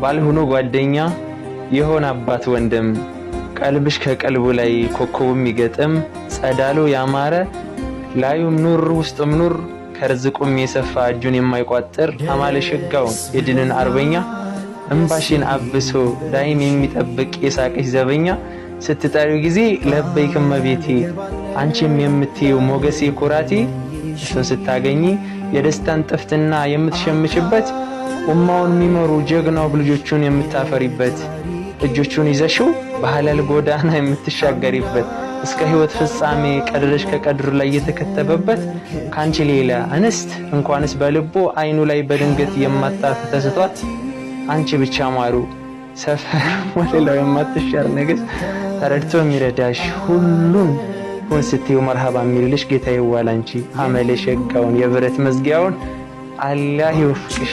ባልሆኖ ጓደኛ የሆነ አባት ወንድም ቀልብሽ ከቀልቡ ላይ ኮከቡም ይገጥም ጸዳሉ ያማረ ላዩም ኑር ውስጥም ኑር ከርዝቁም የሰፋ እጁን የማይቋጥር አማለሽጋው የድንን አርበኛ እንባሽን አብሶ ዳይም የሚጠብቅ የሳቅሽ ዘበኛ ስትጠሪው ጊዜ ለበይክ እመቤቴ አንቺም የምትይው ሞገሴ ኩራቴ እሱን ስታገኚ የደስታን ጥፍትና የምትሸምችበት ኡማውን የሚመሩ ጀግናው ልጆቹን የምታፈሪበት እጆቹን ይዘሽው በሐላል ጎዳና የምትሻገሪበት እስከ ህይወት ፍጻሜ ቀድረሽ ከቀድሩ ላይ የተከተበበት ካንቺ ሌላ አንስት እንኳንስ በልቦ አይኑ ላይ በድንገት የማታፍ ተስቷት አንቺ ብቻ ማሩ ሰፈር ወለላው የማትሻር ነገስ ተረድቶ የሚረዳሽ ሁሉን ሁን ስትዩ መርሃባ የሚልሽ ጌታዬ ዋላንቺ አመለ ሸጋውን የብረት መዝጊያውን አላህ ይወፍቅሽ።